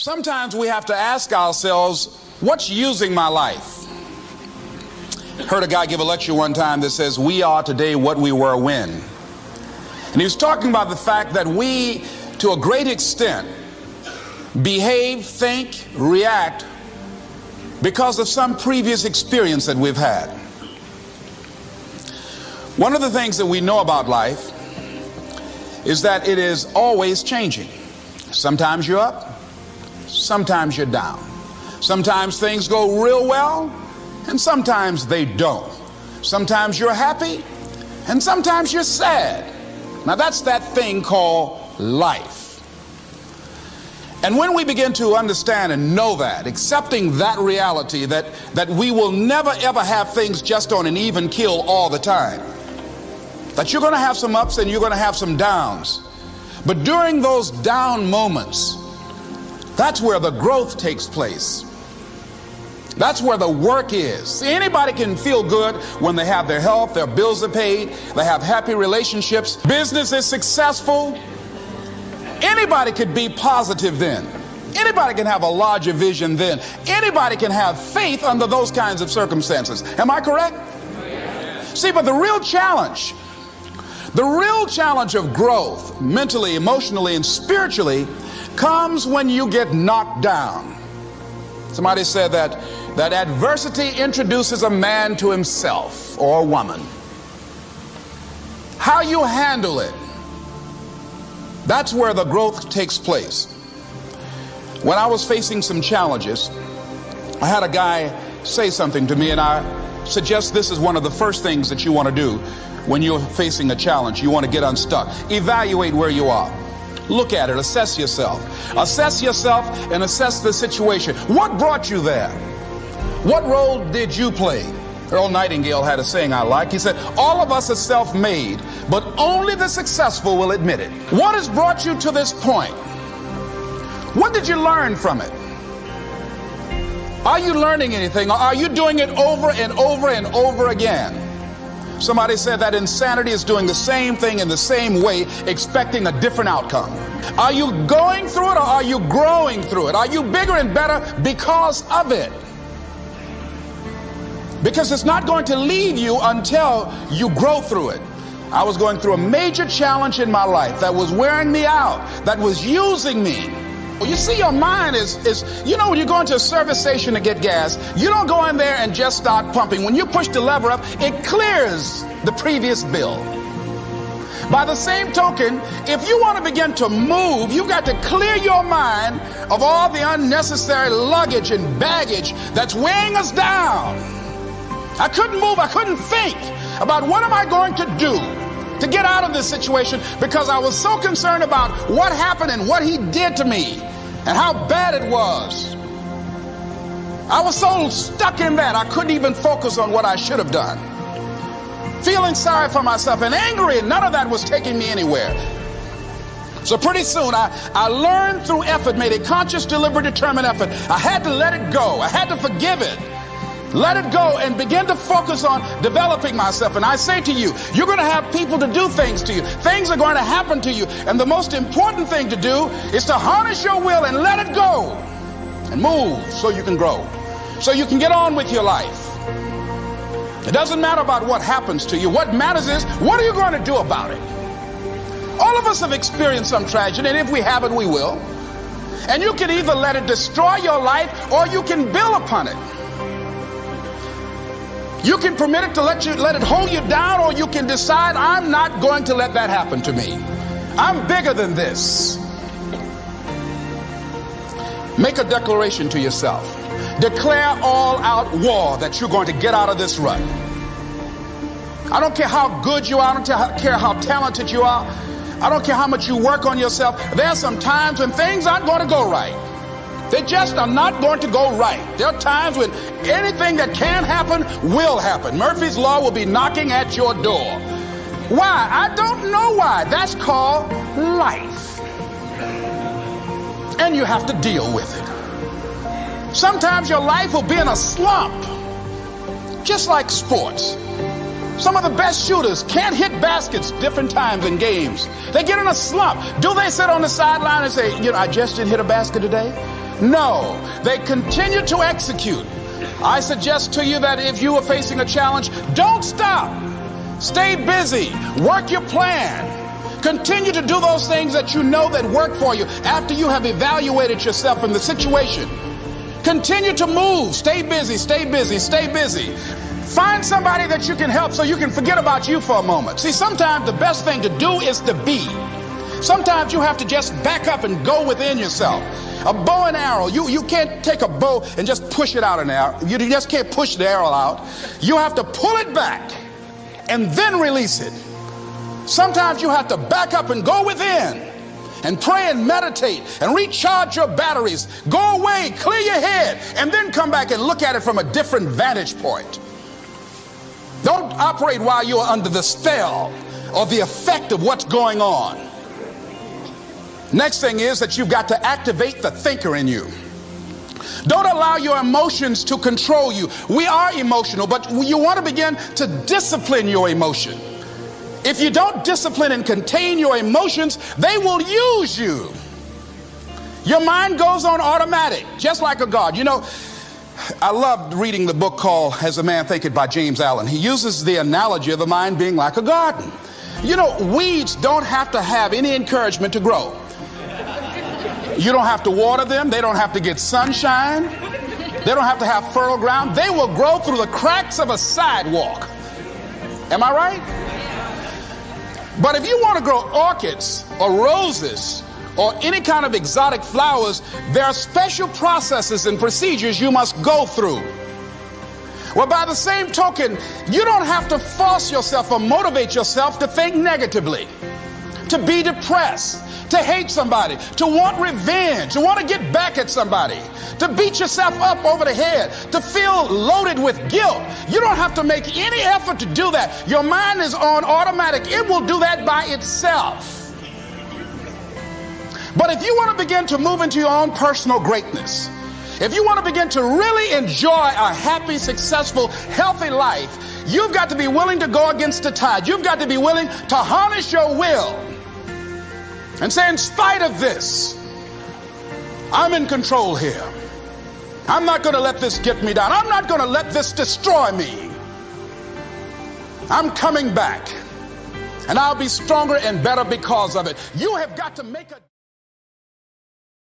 Sometimes we have to ask ourselves, what's using my life? Heard a guy give a lecture one time that says, we are today what we were when. And he was talking about the fact that we, to a great extent, behave, think, react because of some previous experience that we've had. One of the things that we know about life is that it is always changing. Sometimes you're up, sometimes you're down. Sometimes things go real well, and sometimes they don't. Sometimes you're happy, and sometimes you're sad. Now that's that thing called life. And when we begin to understand and know that, accepting that reality that we will never ever have things just on an even keel all the time, that you're going to have some ups and you're going to have some downs, but during those down moments, that's where the growth takes place. That's where the work is. See, anybody can feel good when they have their health, their bills are paid, they have happy relationships, business is successful. Anybody could be positive then. Anybody can have a larger vision then. Anybody can have faith under those kinds of circumstances. Am I correct? See, but the real challenge of growth, mentally, emotionally, and spiritually, comes when you get knocked down. Somebody said that adversity introduces a man to himself or a woman. How you handle it, that's where the growth takes place. When I was facing some challenges, I had a guy say something to me, and I suggest this is one of the first things that you want to do when you're facing a challenge. You want to get unstuck. Evaluate where you are. Look at it, assess yourself. Assess yourself and assess the situation. What brought you there? What role did you play? Earl Nightingale had a saying I like. He said, all of us are self-made, but only the successful will admit it. What has brought you to this point? What did you learn from it? Are you learning anything, or are you doing it over and over and over again? Somebody said that insanity is doing the same thing in the same way, expecting a different outcome. Are you going through it, or are you growing through it? Are you bigger and better because of it? Because it's not going to leave you until you grow through it. I was going through a major challenge in my life that was wearing me out, that was using me. You see, your mind is, you know, when you go into a service station to get gas, you don't go in there and just start pumping. When you push the lever up, it clears the previous bill. By the same token, if you want to begin to move, you've got to clear your mind of all the unnecessary luggage and baggage that's weighing us down. I couldn't move, I couldn't think about what am I going to do to get out of this situation, because I was so concerned about what happened and what he did to me and how bad it was. I was so stuck in that I couldn't even focus on what I should have done. Feeling sorry for myself and angry, and none of that was taking me anywhere. So pretty soon I learned through effort, made a conscious, deliberate, determined effort. I had to let it go. I had to forgive it. Let it go and begin to focus on developing myself. And I say to you, you're going to have people to do things to you. Things are going to happen to you. And the most important thing to do is to harness your will and let it go and move so you can grow, so you can get on with your life. It doesn't matter about what happens to you. What matters is, what are you going to do about it? All of us have experienced some tragedy, and if we haven't, we will. And you can either let it destroy your life, or you can build upon it. You can permit it to let it hold you down, or you can decide, I'm not going to let that happen to me. I'm bigger than this. Make a declaration to yourself. Declare all-out war that you're going to get out of this rut. I don't care how good you are. I don't care how talented you are. I don't care how much you work on yourself. There are some times when things aren't going to go right. They just are not going to go right. There are times when anything that can happen will happen. Murphy's Law will be knocking at your door. Why? I don't know why. That's called life. And you have to deal with it. Sometimes your life will be in a slump, just like sports. Some of the best shooters can't hit baskets different times in games. They get in a slump. Do they sit on the sideline and say, you know, I just didn't hit a basket today? No, they continue to execute. I suggest to you that if you are facing a challenge, don't stop. Stay busy. Work your plan. Continue to do those things that you know that work for you after you have evaluated yourself in the situation. Continue to move. Stay busy, stay busy, stay busy. Find somebody that you can help so you can forget about you for a moment. See, sometimes the best thing to do is to be. Sometimes you have to just back up and go within yourself. A bow and arrow, you can't take a bow and just push it out an arrow. You just can't push the arrow out. You have to pull it back and then release it. Sometimes you have to back up and go within and pray and meditate and recharge your batteries. Go away, clear your head, and then come back and look at it from a different vantage point. Don't operate while you're under the spell or the effect of what's going on. Next thing is that you've got to activate the thinker in you. Don't allow your emotions to control you. We are emotional, but you want to begin to discipline your emotion. If you don't discipline and contain your emotions, they will use you. Your mind goes on automatic, just like a God. You know, I loved reading the book called As a Man Thinketh by James Allen. He uses the analogy of the mind being like a garden. You know, weeds don't have to have any encouragement to grow. You don't have to water them. They don't have to get sunshine. They don't have to have fertile ground. They will grow through the cracks of a sidewalk. Am I right? But if you want to grow orchids or roses or any kind of exotic flowers, there are special processes and procedures you must go through. Well, by the same token, you don't have to force yourself or motivate yourself to think negatively, to be depressed, to hate somebody, to want revenge, to want to get back at somebody, to beat yourself up over the head, to feel loaded with guilt. You don't have to make any effort to do that. Your mind is on automatic. It will do that by itself. But if you want to begin to move into your own personal greatness, if you want to begin to really enjoy a happy, successful, healthy life, you've got to be willing to go against the tide. You've got to be willing to harness your will and say, in spite of this, I'm in control here. I'm not going to let this get me down. I'm not going to let this destroy me. I'm coming back, and I'll be stronger and better because of it. You have got to make a